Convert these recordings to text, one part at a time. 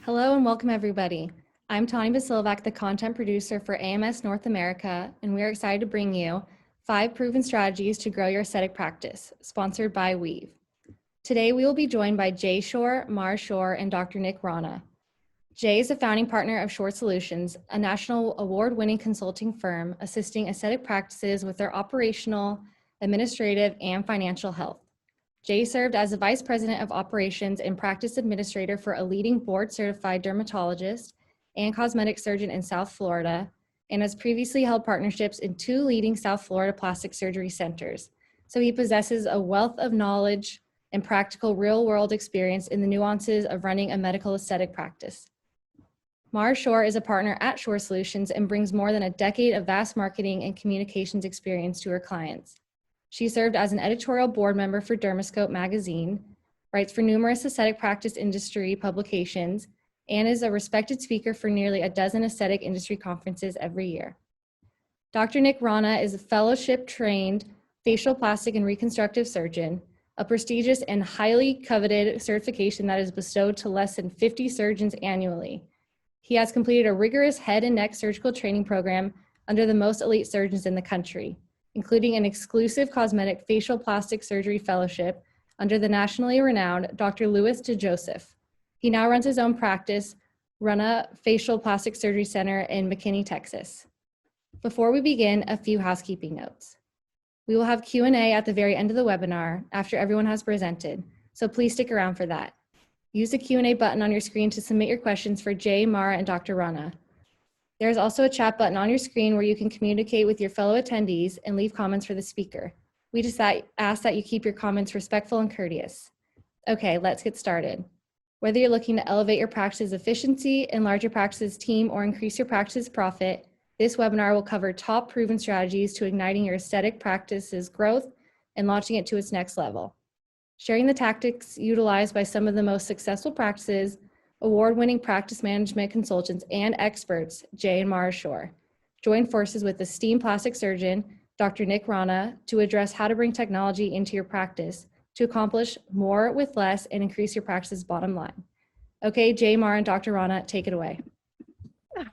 Hello and welcome everybody. I'm Tani Basilvac, the content producer for AMS North America, and we are excited to bring you 5 proven strategies to grow your aesthetic practice, sponsored by Weave. Today we will be joined by Jay Shorr, Mara Shorr, and Dr. Nik Rana. Jay is a founding partner of Shorr Solutions, a national award-winning consulting firm assisting aesthetic practices with their operational, administrative, and financial health. Jay served as the Vice President of Operations and Practice Administrator for a leading board-certified dermatologist and cosmetic surgeon in South Florida, and has previously held partnerships in 2 leading South Florida plastic surgery centers. So he possesses a wealth of knowledge and practical real-world experience in the nuances of running a medical aesthetic practice. Mara Shorr is a partner at Shorr Solutions and brings more than a decade of vast marketing and communications experience to her clients. She served as an editorial board member for Dermascope magazine, writes for numerous aesthetic practice industry publications, and is a respected speaker for nearly a dozen aesthetic industry conferences every year. Dr. Nik Rana is a fellowship-trained facial plastic and reconstructive surgeon, a prestigious and highly coveted certification that is bestowed to less than 50 surgeons annually. He has completed a rigorous head and neck surgical training program under the most elite surgeons in the country, including an exclusive cosmetic facial plastic surgery fellowship under the nationally renowned Dr. Louis DeJoseph. He now runs his own practice, Rana Facial Plastic Surgery Center in McKinney, Texas. Before we begin, a few housekeeping notes. We will have Q&A at the very end of the webinar after everyone has presented, so please stick around for that. Use the Q&A button on your screen to submit your questions for Jay, Mara, and Dr. Rana. There is also a chat button on your screen where you can communicate with your fellow attendees and leave comments for the speaker. We just ask that you keep your comments respectful and courteous. Okay, let's get started. Whether you're looking to elevate your practice's efficiency, enlarge your practice's team, or increase your practice's profit, this webinar will cover top proven strategies to igniting your aesthetic practice's growth and launching it to its next level. Sharing the tactics utilized by some of the most successful practices, award-winning practice management consultants, and experts, Jay and Mara Shorr, join forces with esteemed plastic surgeon, Dr. Nik Rana, to address how to bring technology into your practice to accomplish more with less and increase your practice's bottom line. Okay, Jay, Mara, and Dr. Rana, take it away.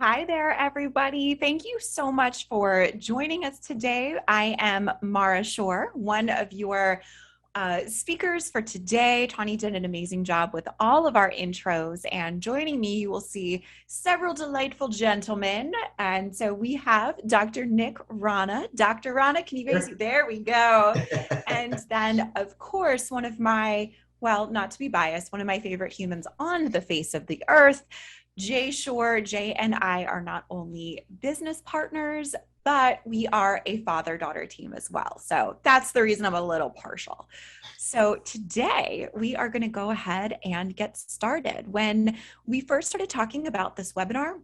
Hi there, everybody. Thank you so much for joining us today. I am Mara Shorr, one of your speakers for today. Tani did an amazing job with all of our intros, and joining me, you will see several delightful gentlemen. And so we have Dr. Nik Rana. Dr. Rana, can you raise? There we go. And then, of course, one of my, well, not to be biased, one of my favorite humans on the face of the earth, Jay Shorr. Jay and I are not only business partners, but we are a father-daughter team as well. So that's the reason I'm a little partial. So today we are going to go ahead and get started. When we first started talking about this webinar,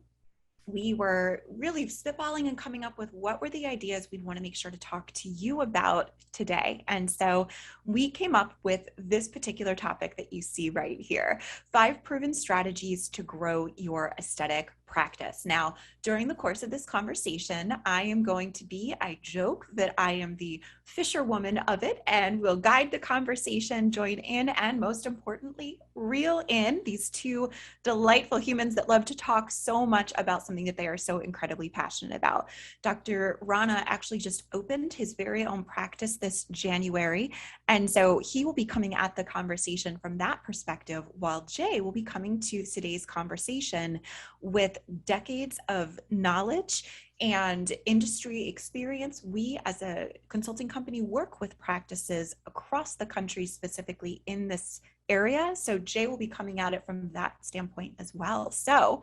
we were really spitballing and coming up with what were the ideas we'd want to make sure to talk to you about today. And so we came up with this particular topic that you see right here: 5 proven strategies to grow your aesthetic practice. Now, during the course of this conversation, I am going to be, I joke that I am the fisherwoman of it, and will guide the conversation, join in, and most importantly, reel in these 2 delightful humans that love to talk so much about something that they are so incredibly passionate about. Dr. Rana actually just opened his very own practice this January, and so he will be coming at the conversation from that perspective, while Jay will be coming to today's conversation with decades of knowledge and industry experience. We, as a consulting company, work with practices across the country, specifically in this area. So Jay will be coming at it from that standpoint as well. So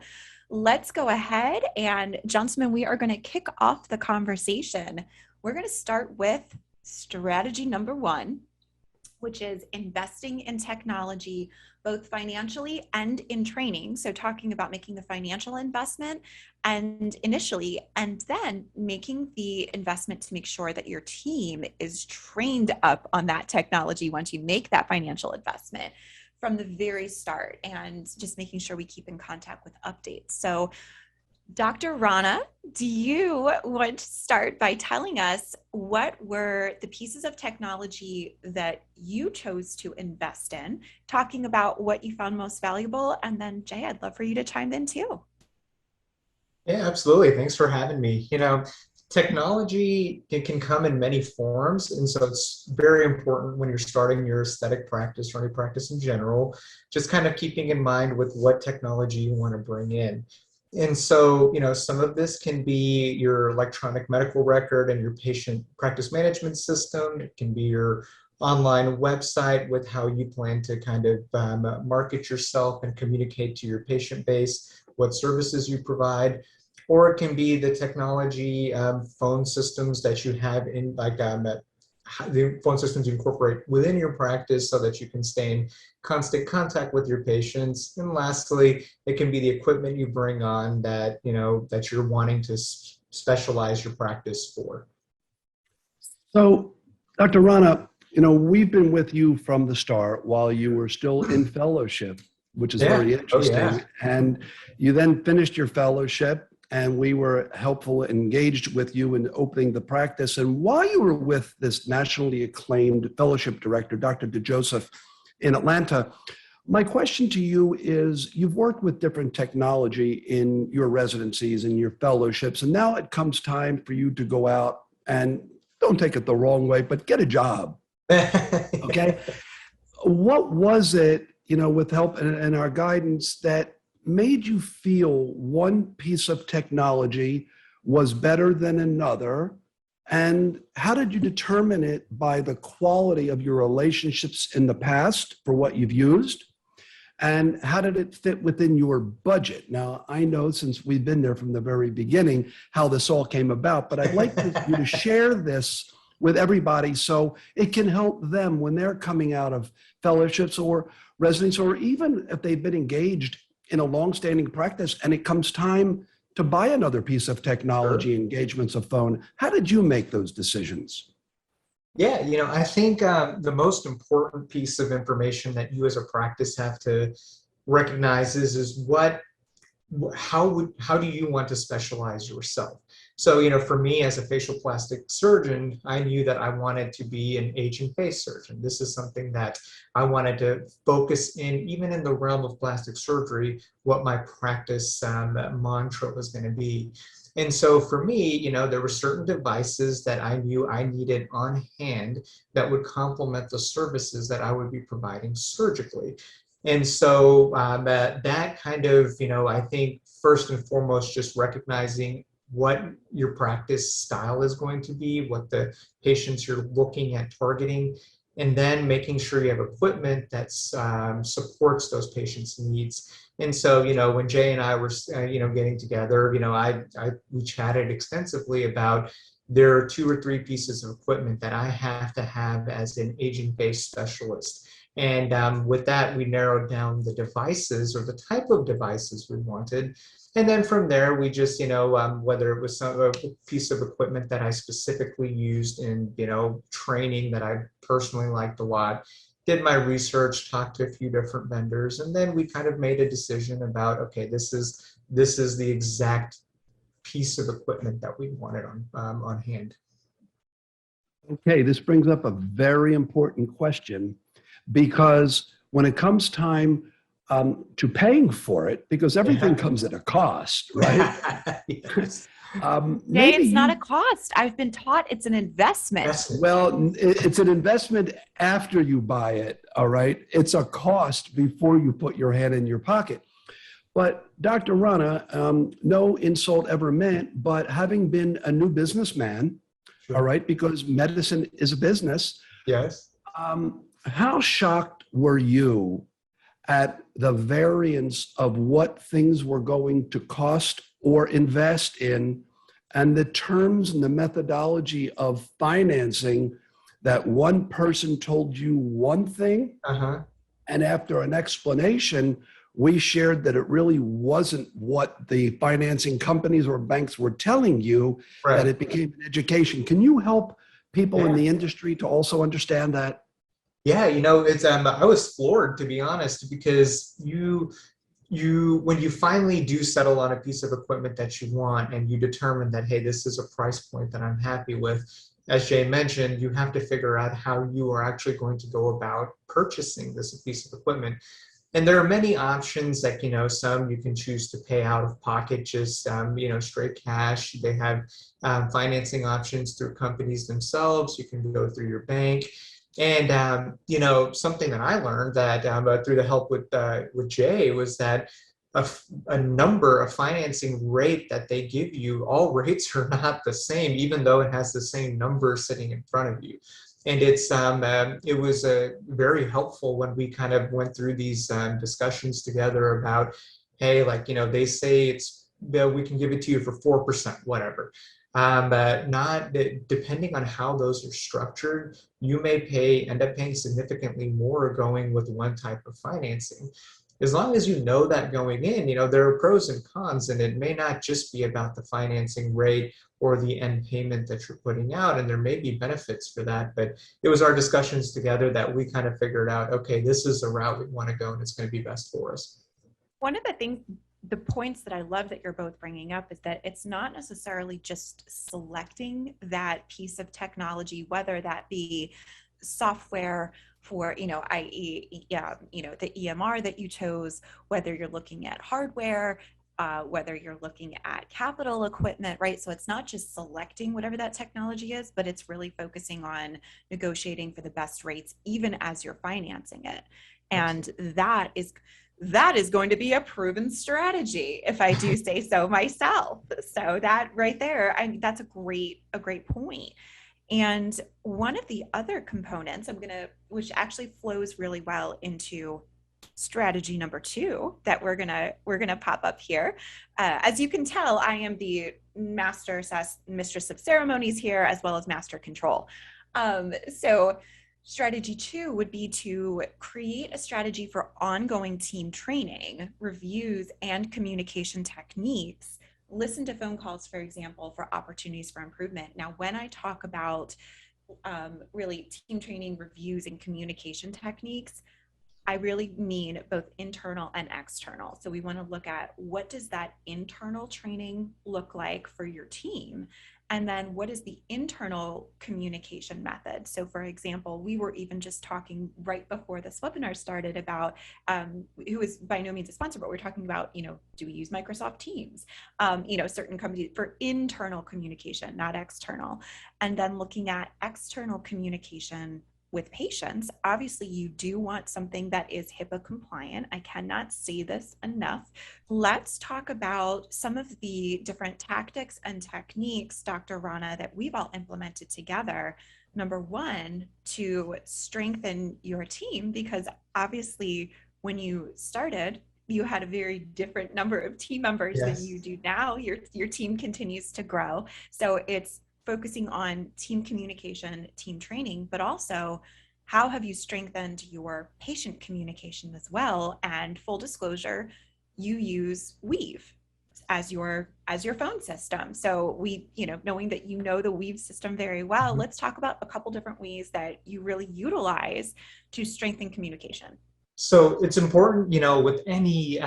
let's go ahead, and gentlemen, we are going to kick off the conversation. We're going to start with strategy number 1, which is investing in technology, both financially and in training. So talking about making the financial investment and initially, and then making the investment to make sure that your team is trained up on that technology once you make that financial investment from the very start, and just making sure we keep in contact with updates. So Dr. Rana, do you want to start by telling us what were the pieces of technology that you chose to invest in, talking about what you found most valuable? And then, Jay, I'd love for you to chime in too. Yeah, absolutely. Thanks for having me. Technology it can come in many forms, and so it's very important when you're starting your aesthetic practice or any practice in general, just kind of keeping in mind with what technology you want to bring in. And so, some of this can be your electronic medical record and your patient practice management system. It can be your online website with how you plan to kind of market yourself and communicate to your patient base what services you provide, or it can be the technology phone systems that you have in the phone systems you incorporate within your practice so that you can stay in constant contact with your patients. And lastly, it can be the equipment you bring on that you're wanting to specialize your practice for. So, Dr. Rana, we've been with you from the start while you were still in fellowship, which is very interesting. Oh, yeah. And you then finished your fellowship, and we were helpful, engaged with you in opening the practice. And while you were with this nationally acclaimed fellowship director, Dr. DeJoseph, in Atlanta, my question to you is, you've worked with different technology in your residencies and your fellowships, and now it comes time for you to go out and, don't take it the wrong way, but get a job. Okay. What was it, with help and our guidance, that made you feel one piece of technology was better than another? And how did you determine it by the quality of your relationships in the past for what you've used? And how did it fit within your budget? Now, I know, since we've been there from the very beginning, how this all came about, but I'd like you to share this with everybody so it can help them when they're coming out of fellowships or residence, or even if they've been engaged in a longstanding practice and it comes time to buy another piece of technology, Sure. engagements of phone. How did you make those decisions? Yeah, I think the most important piece of information that you as a practice have to recognize is how do you want to specialize yourself? So, for me as a facial plastic surgeon, I knew that I wanted to be an aging face surgeon. This is something that I wanted to focus in, even in the realm of plastic surgery, what my practice mantra was going to be. And so for me, there were certain devices that I knew I needed on hand that would complement the services that I would be providing surgically. And so that kind of, I think first and foremost, just recognizing what your practice style is going to be, what the patients you're looking at targeting, and then making sure you have equipment that supports those patients' needs. And so, when Jay and I were, getting together, we chatted extensively about there are 2 or 3 pieces of equipment that I have to have as an aging face specialist. And with that, we narrowed down the devices or the type of devices we wanted. And then from there, we just, whether it was a piece of equipment that I specifically used in, training that I personally liked a lot, did my research, talked to a few different vendors, and then we kind of made a decision about, okay, this is the exact piece of equipment that we wanted on hand. Okay, this brings up a very important question, because when it comes time to paying for it, because everything comes at a cost, right? Yes. Jay, it's not a cost. I've been taught it's an investment. Well, it's an investment after you buy it, all right? It's a cost before you put your hand in your pocket. But Dr. Rana, no insult ever meant, but having been a new businessman, Sure. all right, because medicine is a business. Yes. How shocked were you at the variance of what things were going to cost or invest in, and the terms and the methodology of financing, that one person told you one thing, and after an explanation, we shared that it really wasn't what the financing companies or banks were telling you, Right. that it became an education. Can you help people in Yeah. the industry to also understand that? Yeah, it's I was floored, to be honest, because when you finally do settle on a piece of equipment that you want and you determine that, hey, this is a price point that I'm happy with, as Jay mentioned, you have to figure out how you are actually going to go about purchasing this piece of equipment. And there are many options, like, some you can choose to pay out of pocket, just, straight cash. They have financing options through companies themselves. You can go through your bank. And, something that I learned that through the help with Jay was that a number of financing rate that they give you, all rates are not the same, even though it has the same number sitting in front of you. And it was very helpful when we kind of went through these discussions together about, hey, like, they say we can give it to you for 4%, whatever. Not depending on how those are structured, you may end up paying significantly more going with one type of financing. As long as you know that going in, there are pros and cons, and it may not just be about the financing rate or the end payment that you're putting out, and there may be benefits for that. But it was our discussions together that we kind of figured out, okay, this is the route we want to go, and it's going to be best for us. One of the points that I love that you're both bringing up is that it's not necessarily just selecting that piece of technology, whether that be software for, i.e., the EMR that you chose, whether you're looking at hardware, whether you're looking at capital equipment, right? So it's not just selecting whatever that technology is, but it's really focusing on negotiating for the best rates, even as you're financing it. And that is going to be a proven strategy, if I do say so myself. So that right there, that's a great point. And one of the other components which actually flows really well into strategy number 2 that we're gonna pop up here. As you can tell, I am the mistress of ceremonies here, as well as master control. So strategy 2 would be to create a strategy for ongoing team training, reviews, and communication techniques. Listen to phone calls, for example, for opportunities for improvement. Now, when I talk about really team training, reviews, and communication techniques, I really mean both internal and external. So we want to look at, what does that internal training look like for your team? And then what is the internal communication method? So for example, we were even just talking right before this webinar started about, who is by no means a sponsor, but we're talking about, do we use Microsoft Teams? Certain companies for internal communication, not external. And then looking at external communication with patients, obviously you do want something that is HIPAA compliant. I cannot say this enough. Let's talk about some of the different tactics and techniques, Dr. Rana, that we've all implemented together. Number 1, to strengthen your team, because obviously when you started, you had a very different number of team members than you do now. Your team continues to grow. So it's focusing on team communication, team training, but also how have you strengthened your patient communication as well? And full disclosure, you use Weave as your phone system. So knowing that the Weave system very well, let's talk about a couple different ways that you really utilize to strengthen communication. So it's important, with any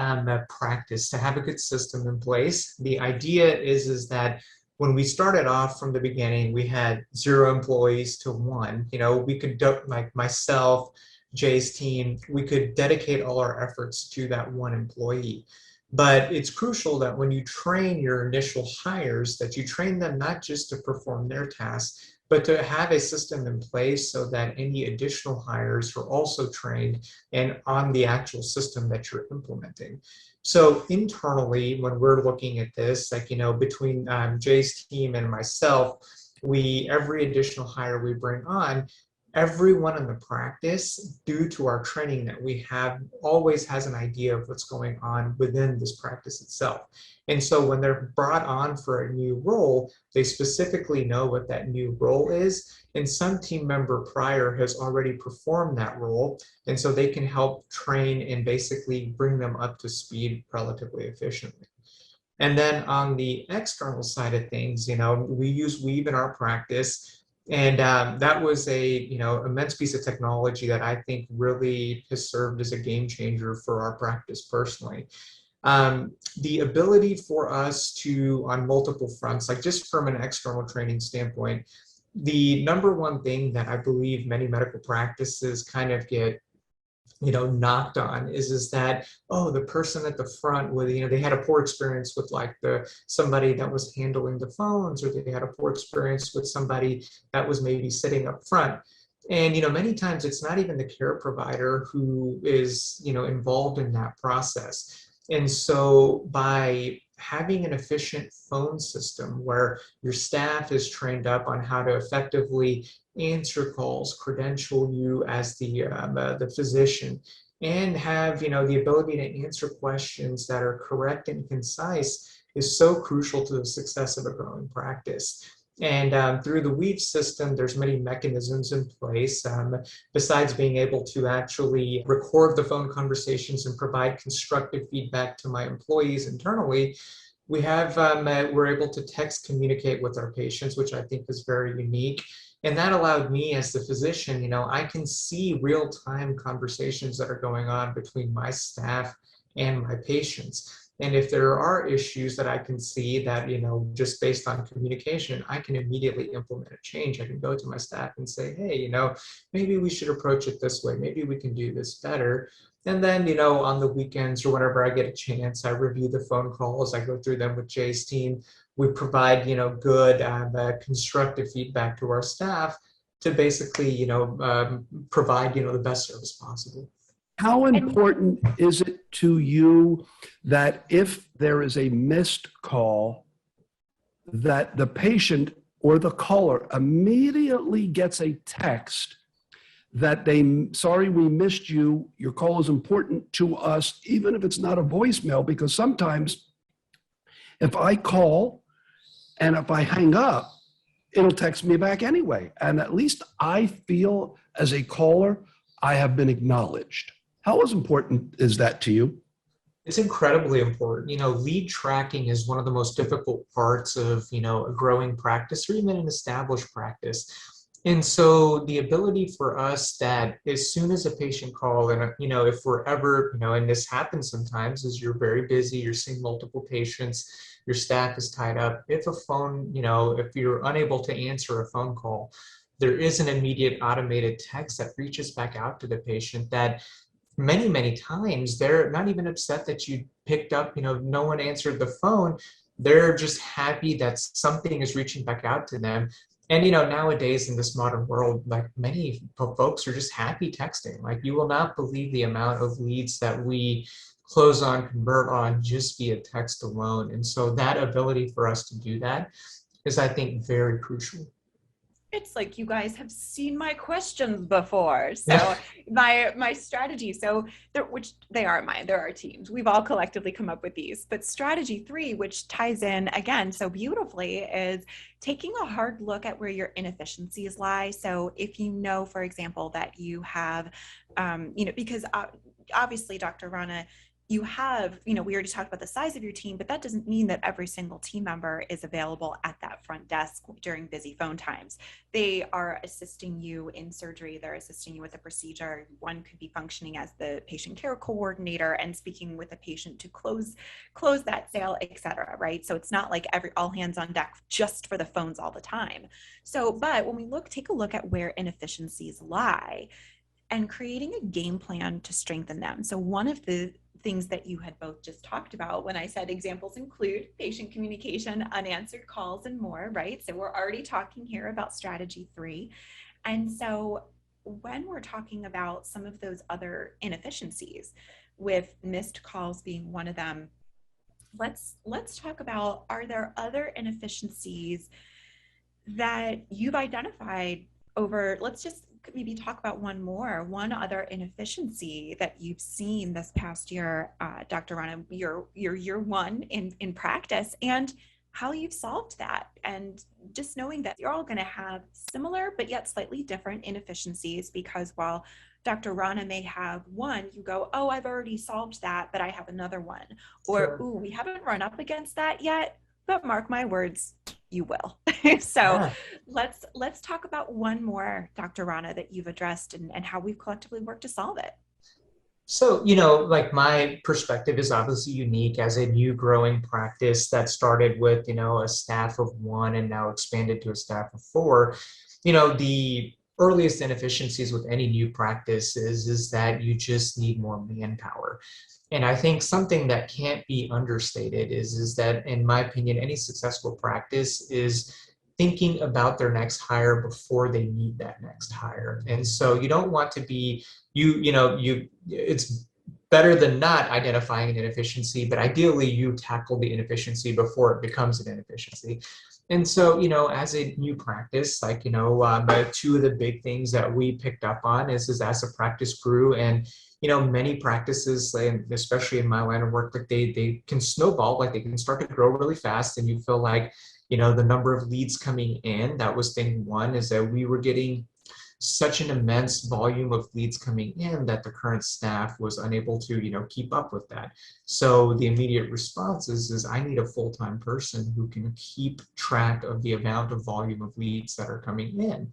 practice to have a good system in place. The idea is that when we started off from the beginning, we had 0 employees to 1. We could, like myself, Jay's team, we could dedicate all our efforts to that 1 employee. But it's crucial that when you train your initial hires, that you train them not just to perform their tasks, but to have a system in place so that any additional hires are also trained and on the actual system that you're implementing. So internally, when we're looking at this, between Jay's team and myself, every additional hire we bring on, everyone in the practice, due to our training that we have, always has an idea of what's going on within this practice itself. And so when they're brought on for a new role, they specifically know what that new role is. And some team member prior has already performed that role. And so they can help train and basically bring them up to speed relatively efficiently. And then on the external side of things, we use Weave in our practice. And that was a immense piece of technology that I think really has served as a game changer for our practice personally. The ability for us to, on multiple fronts, like just from an external training standpoint, the number one thing that I believe many medical practices kind of get knocked on is that, oh, the person at the front with they had a poor experience with like somebody that was handling the phones, or they had a poor experience with somebody that was maybe sitting up front. And many times it's not even the care provider who is involved in that process. And so by having an efficient phone system where your staff is trained up on how to effectively answer calls, credential you as the physician, and have the ability to answer questions that are correct and concise is so crucial to the success of a growing practice. And through the Weave system, there's many mechanisms in place. Besides being able to actually record the phone conversations and provide constructive feedback to my employees internally, we're able to text communicate with our patients, which I think is very unique. And that allowed me as the physician, I can see real-time conversations that are going on between my staff and my patients. And if there are issues that I can see that, just based on communication, I can immediately implement a change. I can go to my staff and say, hey, maybe we should approach it this way. Maybe we can do this better. And then, on the weekends or whenever I get a chance, I review the phone calls. I go through them with Jay's team. We provide, good constructive feedback to our staff to basically, provide, the best service possible. How important is it to you that if there is a missed call, that the patient or the caller immediately gets a text that sorry, we missed you, your call is important to us, even if it's not a voicemail, because sometimes if I call and if I hang up, it'll text me back anyway. And at least I feel as a caller, I have been acknowledged. How important is that to you? It's incredibly important. Lead tracking is one of the most difficult parts of, a growing practice or even an established practice. And so the ability for us that as soon as a patient call, and if we're ever, and this happens sometimes, is you're very busy, you're seeing multiple patients, your staff is tied up. If a phone, if you're unable to answer a phone call, there is an immediate automated text that reaches back out to the patient that many, many times they're not even upset that you picked up, no one answered the phone. They're just happy that something is reaching back out to them. And, nowadays in this modern world, like many folks are just happy texting. Like you will not believe the amount of leads that we close on, convert on just via text alone. And so that ability for us to do that is, I think, very crucial. It's like you guys have seen my questions before. So my strategy, which they are mine, there are teams. We've all collectively come up with these. But strategy 3, which ties in again so beautifully, is taking a hard look at where your inefficiencies lie. So if for example, that you have, because obviously, Dr. Rana, you have, we already talked about the size of your team, but that doesn't mean that every single team member is available at that front desk during busy phone times. They are assisting you in surgery. They're assisting you with the procedure. One could be functioning as the patient care coordinator and speaking with the patient to close that sale, et cetera, right? So it's not like all hands on deck just for the phones all the time. But when we take a look at where inefficiencies lie and creating a game plan to strengthen them. So one of the things that you had both just talked about when I said examples include patient communication, unanswered calls, and more, right? So we're already talking here about strategy 3. And so when we're talking about some of those other inefficiencies, with missed calls being one of them, let's talk about, are there other inefficiencies that you've identified over, let's just maybe talk about one other inefficiency that you've seen this past year, Dr. Rana, your year one in practice, and how you've solved that. And just knowing that you're all going to have similar but yet slightly different inefficiencies, because while Dr. Rana may have one, you go, oh, I've already solved that, but I have another one. Or, Sure. Ooh, we haven't run up against that yet, but mark my words, you will. So Yeah. let's talk about one more, Dr. Rana, that you've addressed and how we've collectively worked to solve it. So, like my perspective is obviously unique as a new growing practice that started with, a staff of one and now expanded to a staff of four. The earliest inefficiencies with any new practice is that you just need more manpower. And I think something that can't be understated is that, in my opinion, any successful practice is thinking about their next hire before they need that next hire. And so you don't want to be it's better than not identifying an inefficiency, but ideally you tackle the inefficiency before it becomes an inefficiency. And so, as a new practice, like, two of the big things that we picked up on is as the practice grew and, many practices, especially in my line of work, like they can snowball, like they can start to grow really fast and you feel like, the number of leads coming in, that was thing one, is that we were getting such an immense volume of leads coming in that the current staff was unable to, keep up with that. So the immediate response is I need a full-time person who can keep track of the amount of volume of leads that are coming in.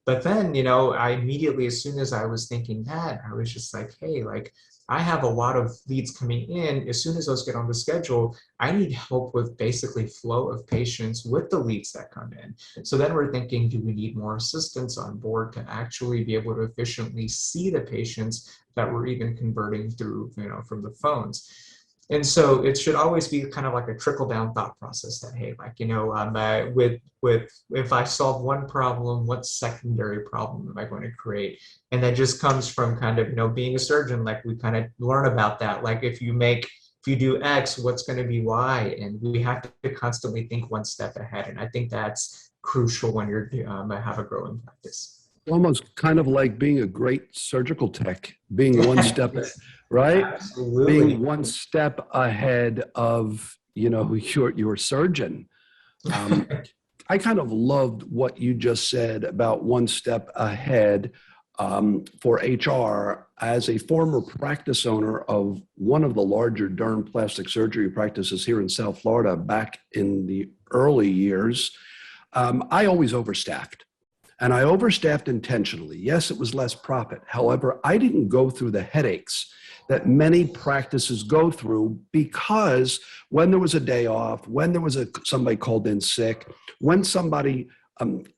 But then, I immediately, as soon as I was thinking that, I was just like, hey, like I have a lot of leads coming in. As soon as those get on the schedule, I need help with basically flow of patients with the leads that come in. So then we're thinking, do we need more assistants on board to actually be able to efficiently see the patients that we're even converting through, from the phones? And so it should always be kind of like a trickle down thought process that, hey, like, with if I solve one problem, what secondary problem am I going to create? And that just comes from kind of, being a surgeon, like we kind of learn about that. Like if you do X, what's going to be Y? And we have to constantly think one step ahead. And I think that's crucial when you're have a growing practice. Almost kind of like being a great surgical tech, being one step, right? Absolutely. Being one step ahead of, your surgeon. I kind of loved what you just said about one step ahead for HR. As a former practice owner of one of the larger derm plastic surgery practices here in South Florida back in the early years, I always overstaffed. And I overstaffed intentionally. Yes, it was less profit. However, I didn't go through the headaches that many practices go through, because when there was a day off, when there was somebody called in sick, when somebody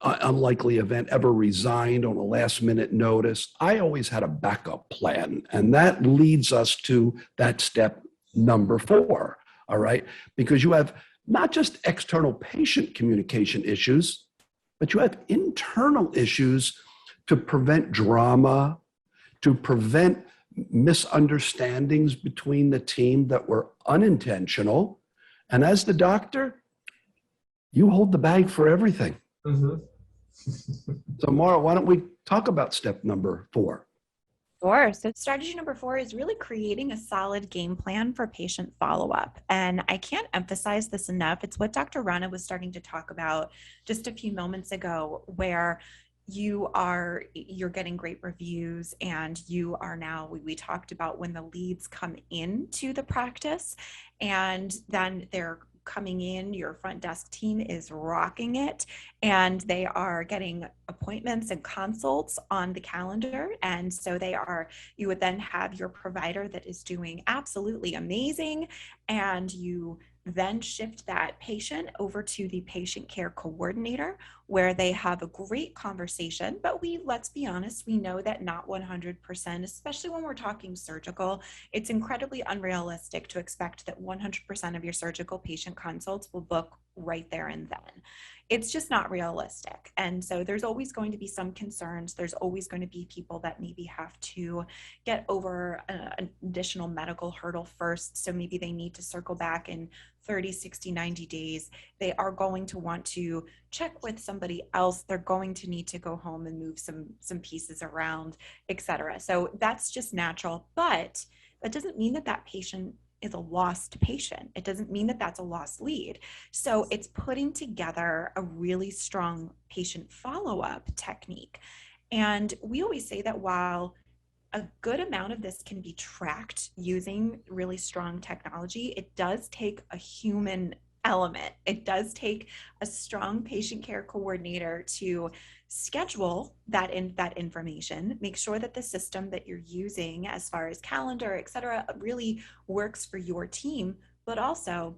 unlikely event ever resigned on a last minute notice, I always had a backup plan. And that leads us to that step number 4, all right? Because you have not just external patient communication issues, but you have internal issues to prevent drama, to prevent misunderstandings between the team that were unintentional. And as the doctor, you hold the bag for everything. Mm-hmm. So Mara, why don't we talk about step number 4? Sure. So strategy number 4 is really creating a solid game plan for patient follow-up. And I can't emphasize this enough. It's what Dr. Rana was starting to talk about just a few moments ago, where you're getting great reviews and you are now, we talked about when the leads come into the practice and then they're coming in, your front desk team is rocking it, and they are getting appointments and consults on the calendar. And so you would then have your provider that is doing absolutely amazing, and you then shift that patient over to the patient care coordinator, where they have a great conversation. But let's be honest, we know that not 100%, especially when we're talking surgical, it's incredibly unrealistic to expect that 100% of your surgical patient consults will book right there and then. It's just not realistic. And so there's always going to be some concerns. There's always going to be people that maybe have to get over an additional medical hurdle first. So maybe they need to circle back in 30, 60, 90 days. They are going to want to check with somebody else. They're going to need to go home and move some pieces around, et cetera. So that's just natural, but that doesn't mean that patient is a lost patient. It doesn't mean that that's a lost lead. So it's putting together a really strong patient follow-up technique. And we always say that while a good amount of this can be tracked using really strong technology, it does take a human element. It does take a strong patient care coordinator to schedule that information, make sure that the system that you're using as far as calendar, et cetera, really works for your team. But also,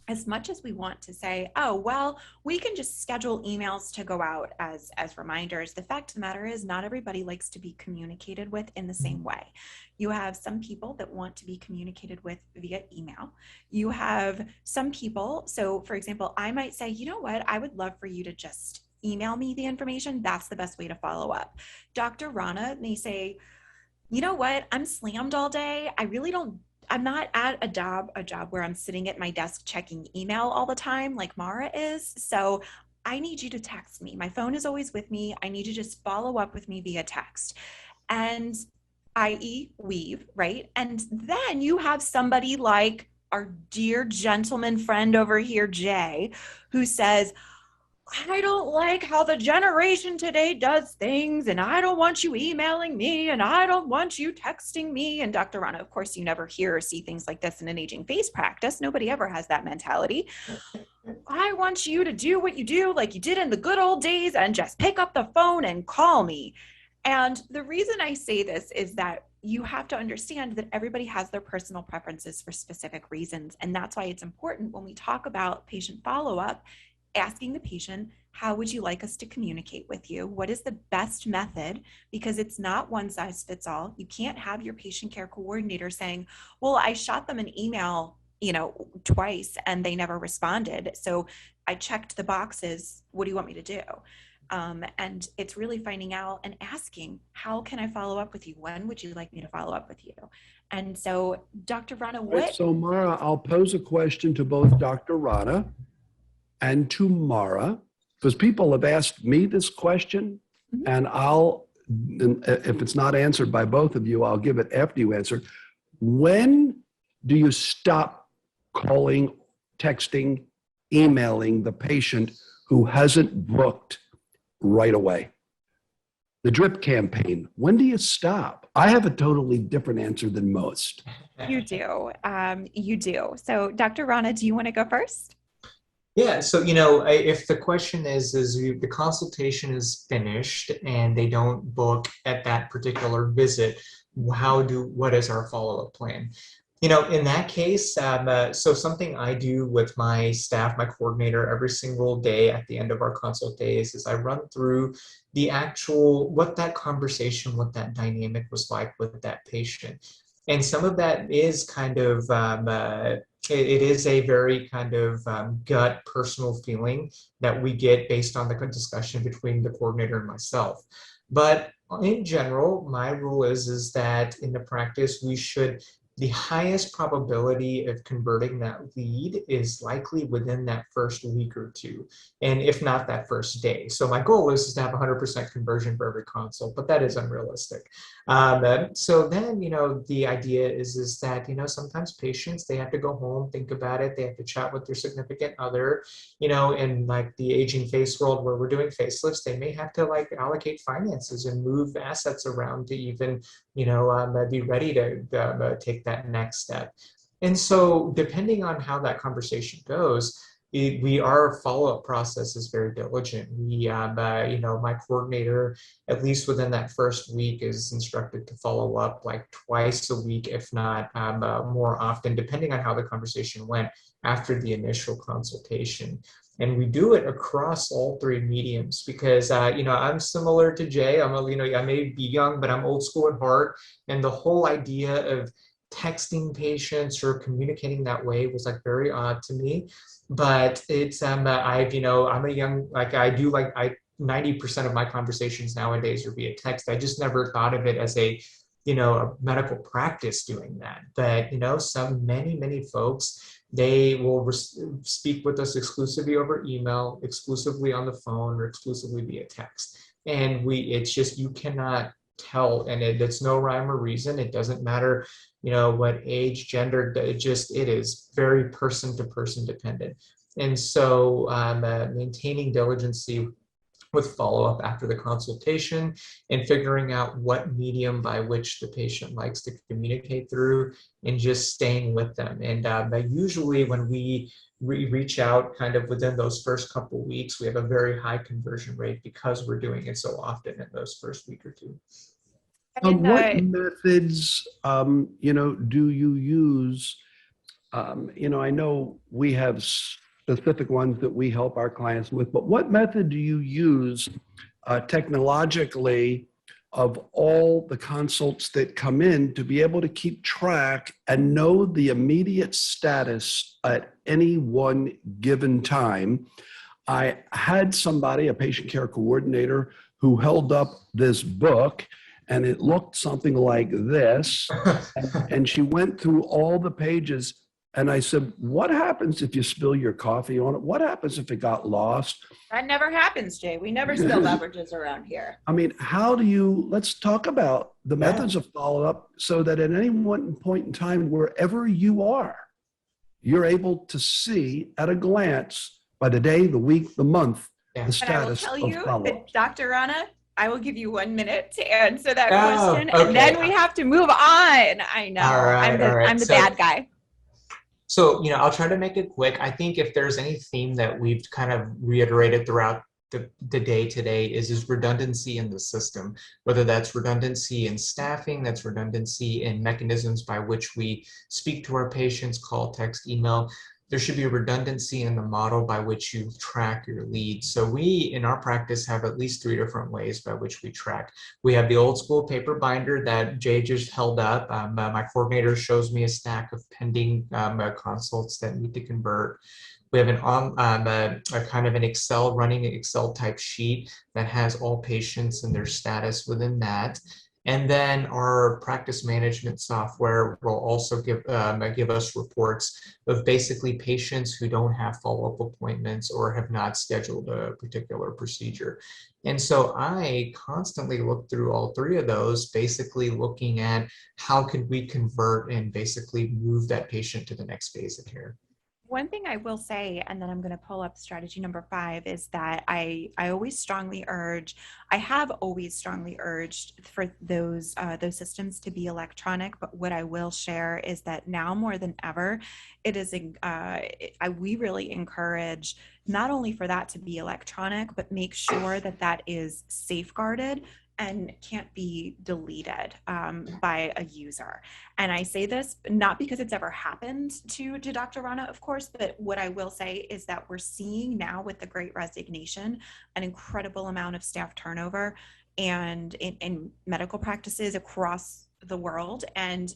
as much as we want to say, oh, well, we can just schedule emails to go out as reminders, the fact of the matter is not everybody likes to be communicated with in the same way. You have some people that want to be communicated with via email. You have some people, so for example, I might say, you know what, I would love for you to just email me the information. That's the best way to follow up. Dr. Rana may say, you know what, I'm slammed all day. I'm not at a job where I'm sitting at my desk checking email all the time like Mara is. So I need you to text me. My phone is always with me. I need you to just follow up with me via text. And i.e. weave, right? And then you have somebody like our dear gentleman friend over here, Jay, who says, I don't like how the generation today does things, and I don't want you emailing me, and I don't want you texting me. And Dr. Rana, of course, you never hear or see things like this in an aging face practice. Nobody ever has that mentality. I want you to do what you do like you did in the good old days and just pick up the phone and call me. And the reason I say this is that you have to understand that everybody has their personal preferences for specific reasons. And that's why it's important when we talk about patient follow-up, asking the patient, how would you like us to communicate with you? What is the best method? Because it's not one size fits all. You can't have your patient care coordinator saying, well, I shot them an email, twice and they never responded. So I checked the boxes. What do you want me to do? And it's really finding out and asking, how can I follow up with you? When would you like me to follow up with you? And so Dr. Rana, what? So Mara, I'll pose a question to both Dr. Rana and to Mara, because people have asked me this question, and if it's not answered by both of you, I'll give it after you answer. When do you stop calling, texting, emailing the patient who hasn't booked right away? The drip campaign, when do you stop? I have a totally different answer than most. You do. You do. So Dr. Rana, do you want to go first? Yeah, so if the question is the consultation is finished and they don't book at that particular visit, what is our follow-up plan? In that case, so something I do with my staff, my coordinator, every single day at the end of our consult days is I run through what that conversation, what that dynamic was like with that patient. And some of that is kind of, it is a very kind of gut personal feeling that we get based on the discussion between the coordinator and myself. But in general, my rule is that in the practice, the highest probability of converting that lead is likely within that first week or two, and if not that first day. So my goal is to have 100% conversion for every consult, but that is unrealistic. So then, the idea is that, sometimes patients, they have to go home, think about it, they have to chat with their significant other, in like the aging face world where we're doing facelifts, they may have to like allocate finances and move assets around to even be ready to take that next step. And so depending on how that conversation goes, our follow-up process is very diligent. My coordinator, at least within that first week, is instructed to follow up like twice a week, if not more often, depending on how the conversation went after the initial consultation. And we do it across all three mediums because, I'm similar to Jay. I may be young, but I'm old school at heart. And the whole idea of texting patients or communicating that way was like very odd to me. But it's, I'm a young, 90% of my conversations nowadays are via text. I just never thought of it as a medical practice doing that. But, many folks, they will speak with us exclusively over email, exclusively on the phone, or exclusively via text. And it's just, you cannot tell, and it's no rhyme or reason. It doesn't matter, what age, gender, it is very person to person dependent. And so maintaining diligency with follow-up after the consultation and figuring out what medium by which the patient likes to communicate through and just staying with them. And usually when we reach out kind of within those first couple weeks, we have a very high conversion rate because we're doing it so often in those first week or two. What methods, do you use? I know we have specific ones that we help our clients with, but what method do you use technologically of all the consults that come in to be able to keep track and know the immediate status at any one given time? I had somebody, a patient care coordinator, who held up this book, and it looked something like this, and she went through all the pages. And I said, what happens if you spill your coffee on it? What happens if it got lost? That never happens, Jay. We never spill beverages around here. I mean, let's talk about the methods of follow-up so that at any one point in time, wherever you are, you're able to see at a glance by the day, the week, the month, the status of follow-up. And I will tell you that Dr. Rana, I will give you 1 minute to answer that question, and then we have to move on. I know. All right, I'm the bad guy. So, I'll try to make it quick. I think if there's any theme that we've kind of reiterated throughout the day today is redundancy in the system, whether that's redundancy in staffing, that's redundancy in mechanisms by which we speak to our patients, call, text, email. There should be a redundancy in the model by which you track your leads. So we, in our practice, have at least 3 different ways by which we track. We have the old school paper binder that Jay just held up. My coordinator shows me a stack of pending consults that need to convert. We have a kind of an Excel, running an Excel type sheet that has all patients and their status within that. And then our practice management software will also give us reports of basically patients who don't have follow-up appointments or have not scheduled a particular procedure. And so I constantly look through all 3 of those, basically looking at how could we convert and basically move that patient to the next phase of care. One thing I will say, and then I'm going to pull up strategy number 5, is that I have always strongly urged for those systems to be electronic. But what I will share is that now more than ever, we really encourage not only for that to be electronic, but make sure that that is safeguarded and can't be deleted by a user. And I say this not because it's ever happened to Dr. Rana, of course, but what I will say is that we're seeing now with the Great Resignation an incredible amount of staff turnover and in medical practices across the world. And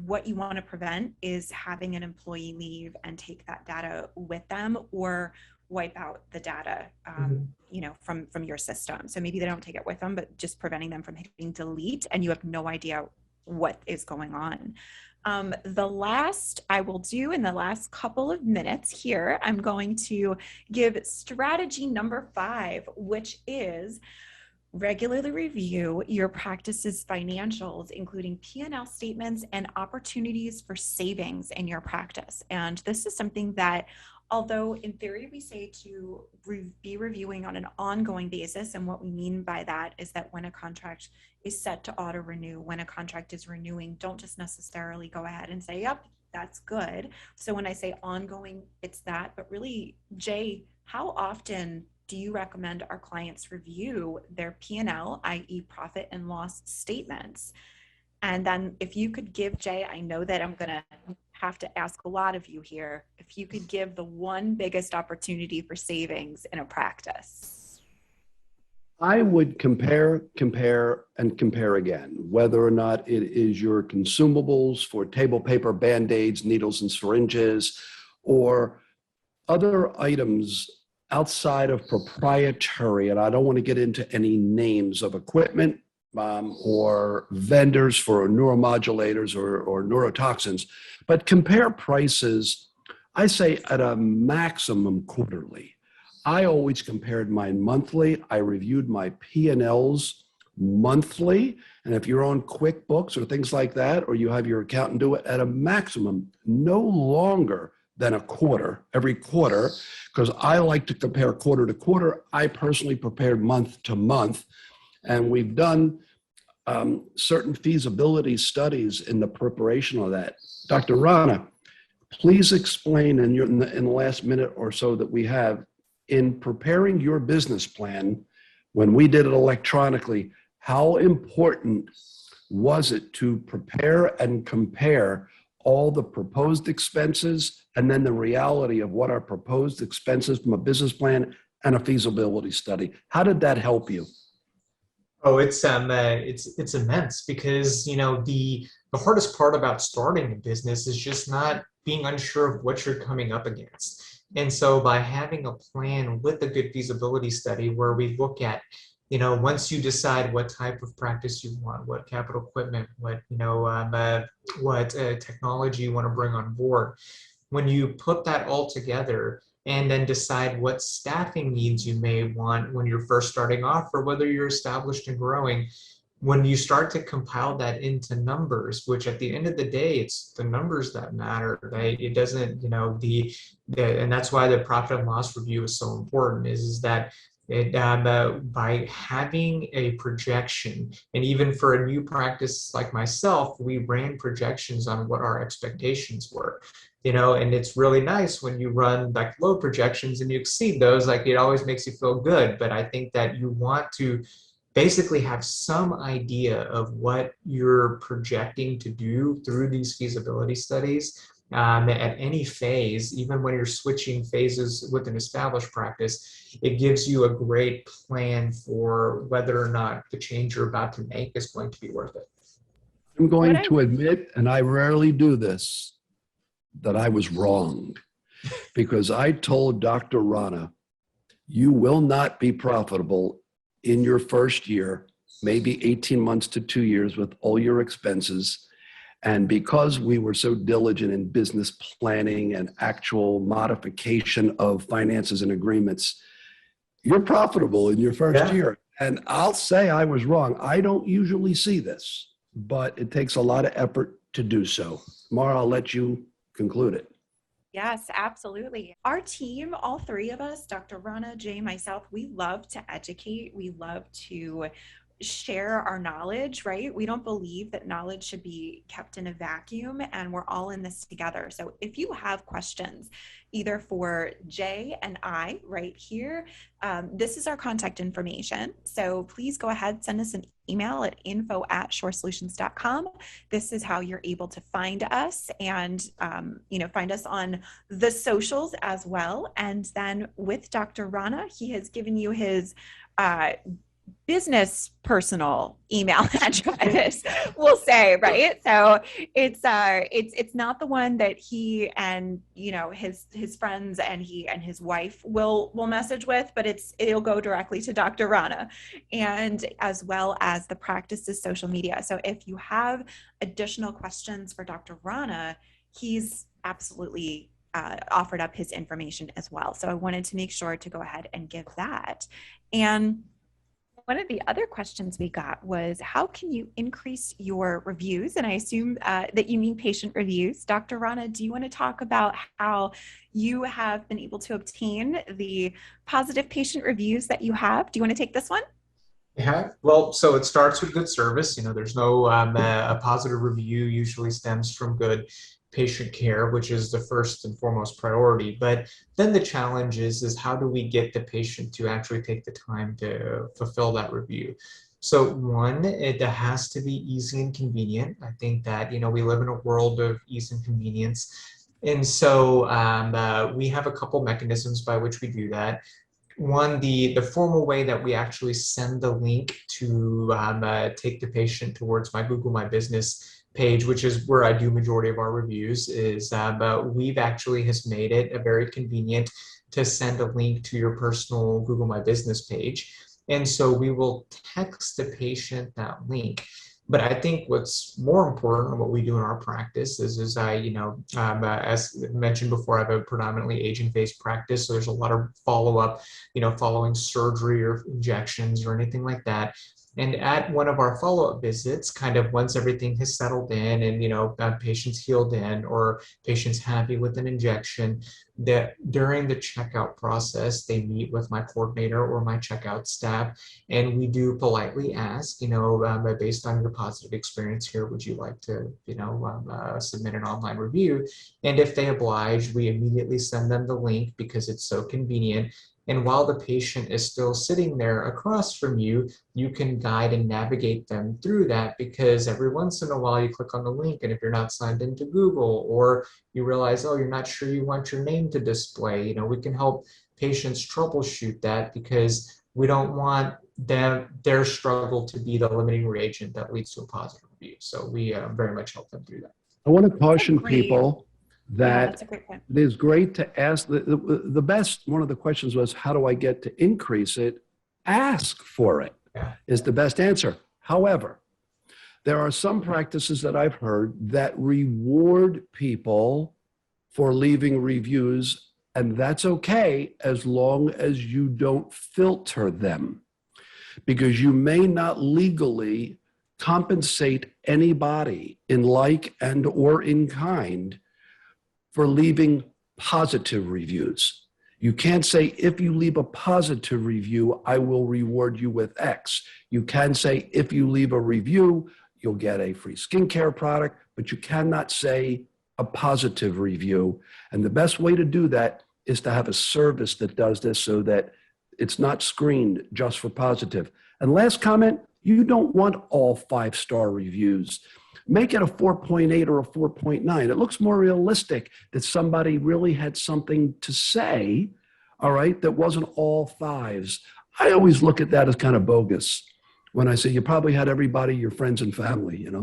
what you want to prevent is having an employee leave and take that data with them or wipe out the data, from your system. So maybe they don't take it with them, but just preventing them from hitting delete and you have no idea what is going on. The last I will do in the last couple of minutes here, I'm going to give strategy number 5, which is regularly review your practice's financials, including P&L statements and opportunities for savings in your practice. And this is something that, although in theory we say to be reviewing on an ongoing basis, and what we mean by that is that when a contract is set to auto renew, when a contract is renewing, don't just necessarily go ahead and say, yep, that's good. So when I say ongoing, it's that, but really, Jay, how often do you recommend our clients review their P&L, i.e. profit and loss statements? And then if you could give, Jay, I know that I'm going to have to ask a lot of you here, if you could give the one biggest opportunity for savings in a practice. I would compare, and compare again, whether or not it is your consumables for table paper, Band-Aids, needles and syringes, or other items outside of proprietary, and I don't want to get into any names of equipment or vendors for neuromodulators or neurotoxins, but compare prices, I say at a maximum quarterly. I always compared mine monthly. I reviewed my P&Ls monthly. And if you're on QuickBooks or things like that, or you have your accountant do it at a maximum, no longer than a quarter, every quarter, because I like to compare quarter to quarter. I personally prepared month to month, and we've done certain feasibility studies in the preparation of that. Dr. Rana, please explain in the last minute or so that we have, in preparing your business plan, when we did it electronically, how important was it to prepare and compare all the proposed expenses and then the reality of what are proposed expenses from a business plan and a feasibility study? How did that help you? Oh, it's immense, because the hardest part about starting a business is just not being unsure of what you're coming up against. And so by having a plan with a good feasibility study where we look at, once you decide what type of practice you want, what capital equipment, what technology you want to bring on board, when you put that all together and then decide what staffing needs you may want when you're first starting off, or whether you're established and growing, when you start to compile that into numbers, which at the end of the day, it's the numbers that matter, right? It doesn't, and that's why the profit and loss review is so important, is that by having a projection, and even for a new practice like myself, we ran projections on what our expectations were, and it's really nice when you run like low projections and you exceed those. Like, it always makes you feel good. But I think that you want to basically have some idea of what you're projecting to do through these feasibility studies at any phase. Even when you're switching phases with an established practice, it gives you a great plan for whether or not the change you're about to make is going to be worth it. I'm going to admit, and I rarely do this, that I was wrong, because I told Dr. Rana, you will not be profitable in your first year, maybe 18 months to 2 years with all your expenses. And because we were so diligent in business planning and actual modification of finances and agreements, you're profitable in your first year. And I'll say I was wrong. I don't usually see this, but it takes a lot of effort to do so. Mara, I'll let you conclude it. Yes, absolutely. Our team, all three of us, Dr. Rana, Jay, myself, we love to educate. We love to share our knowledge, right? We don't believe that knowledge should be kept in a vacuum, and we're all in this together. So if you have questions, either for Jay and I right here, this is our contact information. So please go ahead, send us an email at info@shorrsolutions.com. This is how you're able to find us, and find us on the socials as well. And then with Dr. Rana, he has given you his business personal email address, we'll say, right? So it's not the one that he and his friends and he and his wife will message with, but it'll go directly to Dr. Rana, and as well as the practice's social media. So if you have additional questions for Dr. Rana, he's absolutely offered up his information as well. So I wanted to make sure to go ahead and give that. And one of the other questions we got was, how can you increase your reviews? And I assume that you mean patient reviews. Dr. Rana, do you want to talk about how you have been able to obtain the positive patient reviews that you have? Do you want to take this one? Yeah, well, so it starts with good service. There's no a positive review usually stems from good patient care, which is the first and foremost priority. But then the challenge is how do we get the patient to actually take the time to fulfill that review? So one, it has to be easy and convenient. I think that, we live in a world of ease and convenience. And so we have a couple mechanisms by which we do that. One, the formal way that we actually send the link to take the patient towards my Google My Business page, which is where I do majority of our reviews, is we've actually has made it a very convenient to send a link to your personal Google My Business page. And so we will text the patient that link. But I think what's more important, what we do in our practice is I, as mentioned before, I have a predominantly agent-based practice. So there's a lot of follow-up, following surgery or injections or anything like that. And at one of our follow-up visits, kind of once everything has settled in and, patients healed in or patients happy with an injection, that during the checkout process, they meet with my coordinator or my checkout staff, and we do politely ask, based on your positive experience here, would you like to, submit an online review? And if they oblige, we immediately send them the link because it's so convenient. And while the patient is still sitting there across from you, you can guide and navigate them through that, because every once in a while you click on the link, and if you're not signed into Google, or you realize, oh, you're not sure you want your name to display, we can help patients troubleshoot that, because we don't want their struggle to be the limiting reagent that leads to a positive review. So we very much help them through that. I want to caution people Yeah, that that's a great point. it is great to ask. The best, one of the questions was, how do I get to increase it? Ask for it is the best answer. However, there are some practices that I've heard that reward people for leaving reviews, and that's okay as long as you don't filter them, because you may not legally compensate anybody in like and or in kind for leaving positive reviews. You can't say, if you leave a positive review, I will reward you with X. You can say, if you leave a review, you'll get a free skincare product, but you cannot say a positive review. And the best way to do that is to have a service that does this so that it's not screened just for positive. And last comment, you don't want all 5-star reviews. Make it a 4.8 or a 4.9. It looks more realistic that somebody really had something to say, all right, that wasn't all 5s. I always look at that as kind of bogus when I say you probably had everybody, your friends and family, And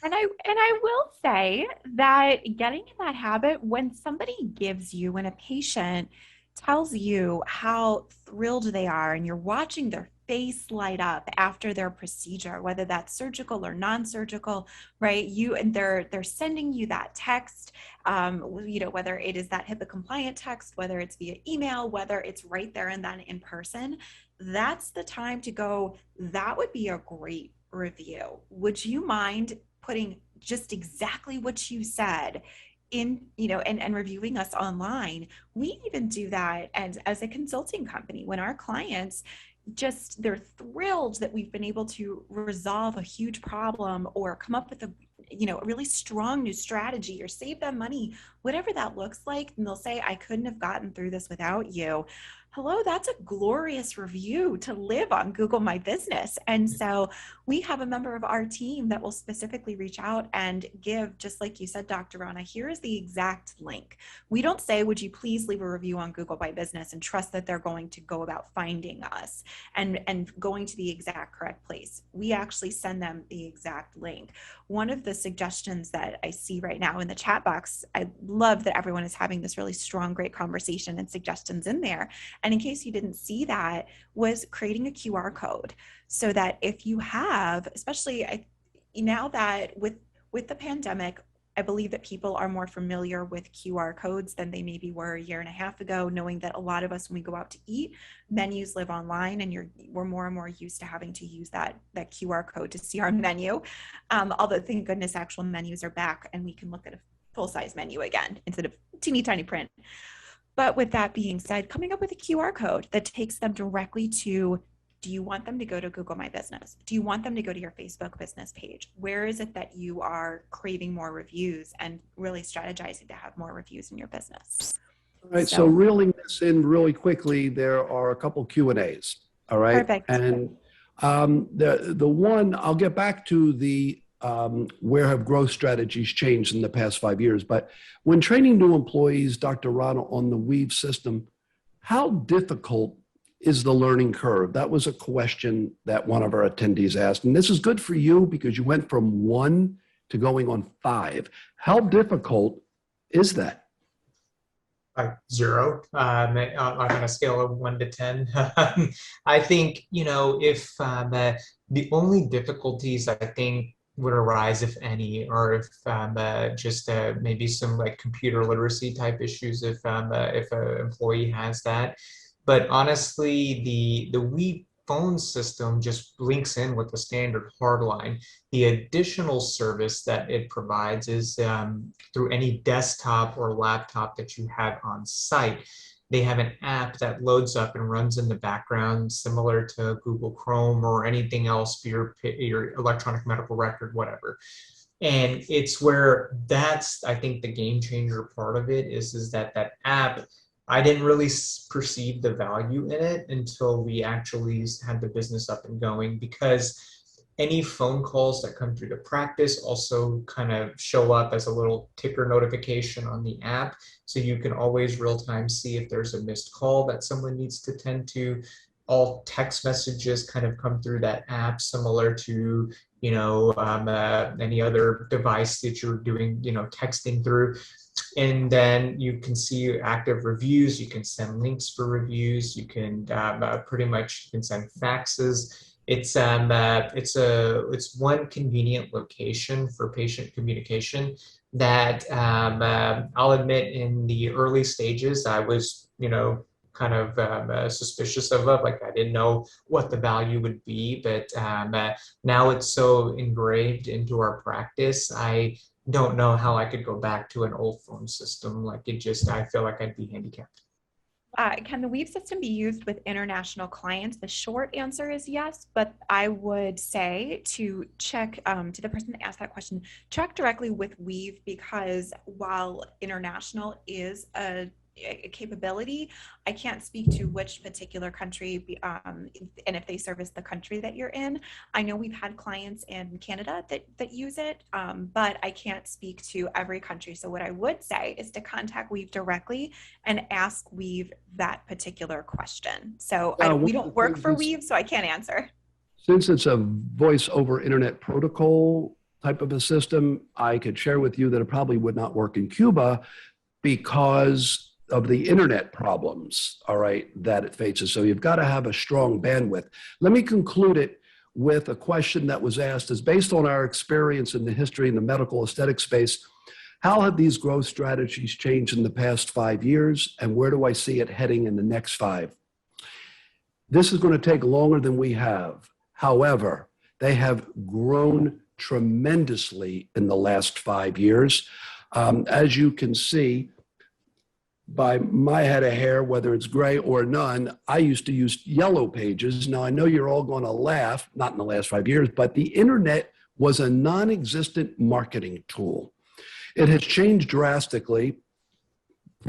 I will say that getting in that habit, when somebody gives you, when a patient tells you how thrilled they are and you're watching their face light up after their procedure, whether that's surgical or non-surgical, right? They're sending you that text, whether it is that HIPAA compliant text, whether it's via email, whether it's right there and then in person, that's the time to go, that would be a great review. Would you mind putting just exactly what you said in, and reviewing us online? We even do that as a consulting company when our clients they're thrilled that we've been able to resolve a huge problem or come up with a really strong new strategy or save them money, whatever that looks like. And they'll say, I couldn't have gotten through this without you. Hello, that's a glorious review to live on Google My Business. And so we have a member of our team that will specifically reach out and give, just like you said, Dr. Rana, here is the exact link. We don't say, would you please leave a review on Google My Business, and trust that they're going to go about finding us and going to the exact correct place. We actually send them the exact link. One of the suggestions that I see right now in the chat box, I love that everyone is having this really strong, great conversation and suggestions in there. And in case you didn't see that, was creating a QR code so that if you have, especially now that with the pandemic, I believe that people are more familiar with QR codes than they maybe were a year and a half ago, knowing that a lot of us, when we go out to eat, menus live online, and we're more and more used to having to use that QR code to see our menu. Although thank goodness actual menus are back and we can look at a full-size menu again instead of teeny tiny print. But with that being said, coming up with a QR code that takes them directly to, do you want them to go to Google My Business? Do you want them to go to your Facebook business page? Where is it that you are craving more reviews and really strategizing to have more reviews in your business? All right, so reeling this in really quickly, there are a couple Q&As, all right? Perfect. And the one, I'll get back to the where have growth strategies changed in the past 5 years, but when training new employees, Dr. Rana, on the Weave system, how difficult is the learning curve? That was a question that one of our attendees asked. And this is good for you because you went from 1 to going on 5. How difficult is that? 0 on a scale of 1 to 10. I think, if the only difficulties I think would arise, if any, or if just maybe some like computer literacy type issues if an employee has that. But honestly, the Weave phone system just links in with the standard hardline. The additional service that it provides is through any desktop or laptop that you have on site. They have an app that loads up and runs in the background, similar to Google Chrome or anything else for your electronic medical record, whatever. And it's where that's, I think, the game changer part of it is that that app, I didn't really perceive the value in it until we actually had the business up and going, because any phone calls that come through the practice also kind of show up as a little ticker notification on the app. So you can always real time see if there's a missed call that someone needs to tend to. All text messages kind of come through that app, similar to any other device that you're doing, texting through. And then you can see active reviews. You can send links for reviews. You can pretty much you can send faxes. It's one convenient location for patient communication that I'll admit in the early stages I was kind of suspicious of it. Like I didn't know what the value would be, but now it's so engraved into our practice. I don't know how I could go back to an old phone system. Like I feel like I'd be handicapped. Can the Weave system be used with international clients? The short answer is yes, but I would say to check, to the person that asked that question, check directly with Weave, because while international is a capability, I can't speak to which particular country and if they service the country that you're in. I know we've had clients in Canada that use it, but I can't speak to every country. So what I would say is to contact Weave directly and ask Weave that particular question. So we don't work for Weave, so I can't answer. Since it's a voice over internet protocol type of a system, I could share with you that it probably would not work in Cuba because of the internet problems, all right, that it faces. So you've got to have a strong bandwidth. Let me conclude it with a question that was asked, is based on our experience in the history in the medical aesthetic space, how have these growth strategies changed in the past 5 years, and where do I see it heading in the next 5? This is going to take longer than we have. However, they have grown tremendously in the last 5 years. As you can see, by my head of hair, whether it's gray or none, I used to use yellow pages. Now, I know you're all going to laugh, not in the last 5 years, but the internet was a non-existent marketing tool. It has changed drastically.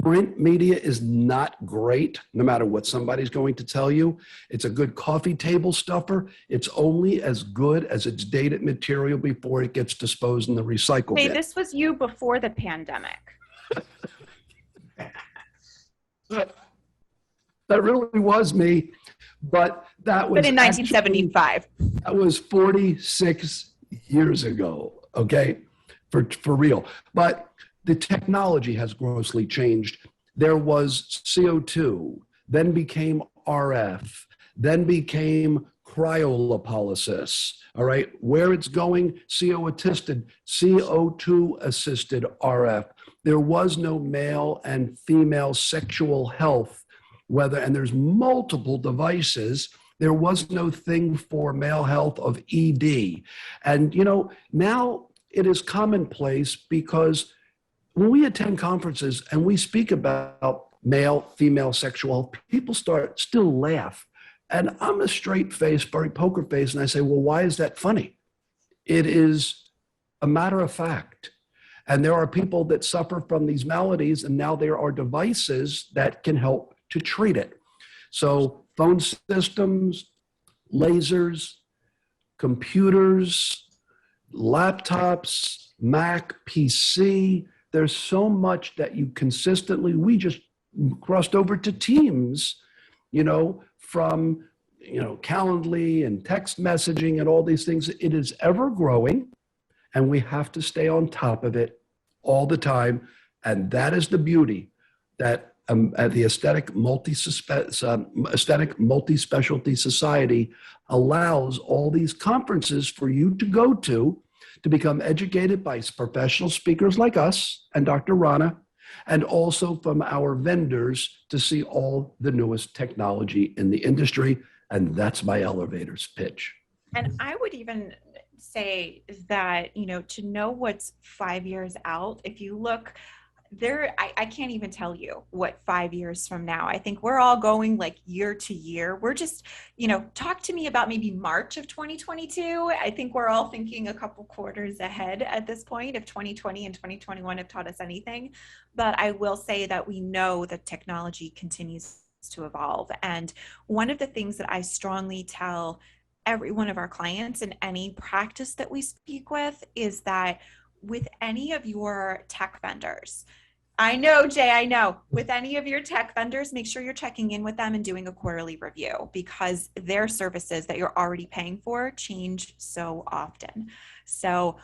Print media is not great, no matter what somebody's going to tell you. It's a good coffee table stuffer. It's only as good as its dated material before it gets disposed in the recycle bin. Hey, this was you before the pandemic. That really was me, but that was in 1975. That was 46 years ago, okay, for real. But the technology has grossly changed. There was CO2, then became RF, then became cryolipolysis, all right? Where it's going, CO2-assisted RF. There was no male and female sexual health, and there's multiple devices. There was no thing for male health of ED. And, now it is commonplace, because when we attend conferences and we speak about male, female sexual health, people still laugh. And I'm a straight face, very poker face, and I say, well, why is that funny? It is a matter of fact. And there are people that suffer from these maladies, and now there are devices that can help to treat it. So phone systems, lasers, computers, laptops, Mac, PC, there's so much that you consistently, we just crossed over to Teams, from Calendly and text messaging and all these things. It is ever growing, and we have to stay on top of it all the time. And that is the beauty that the Aesthetic Multi-Specialty Society allows all these conferences for you to go to become educated by professional speakers like us and Dr. Rana, and also from our vendors to see all the newest technology in the industry. And that's my elevator's pitch. And I would even say that, to know what's 5 years out, if you look there, I can't even tell you what 5 years from now. I think we're all going like year to year. We're just, talk to me about maybe March of 2022. I think we're all thinking a couple quarters ahead at this point, if 2020 and 2021 have taught us anything. But I will say that we know that technology continues to evolve. And one of the things that I strongly tell every one of our clients in any practice that we speak with is that with any of your tech vendors, I know, Jay, I know, with any of your tech vendors, make sure you're checking in with them and doing a quarterly review, because their services that you're already paying for change so often. So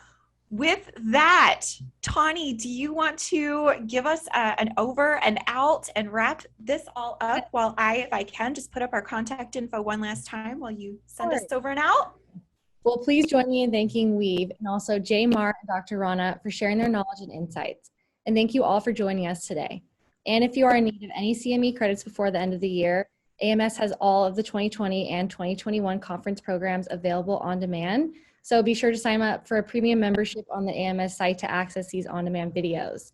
with that, Tawny, do you want to give us an over and out and wrap this all up while if I can, just put up our contact info one last time while you send us over and out? Well, please join me in thanking Weave and also Jay, Mar, and Dr. Rana for sharing their knowledge and insights. And thank you all for joining us today. And if you are in need of any CME credits before the end of the year, AMS has all of the 2020 and 2021 conference programs available on demand. So be sure to sign up for a premium membership on the AMS site to access these on-demand videos.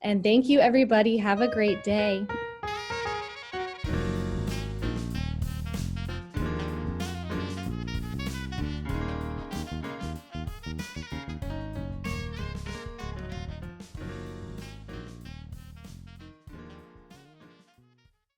And thank you, everybody. Have a great day.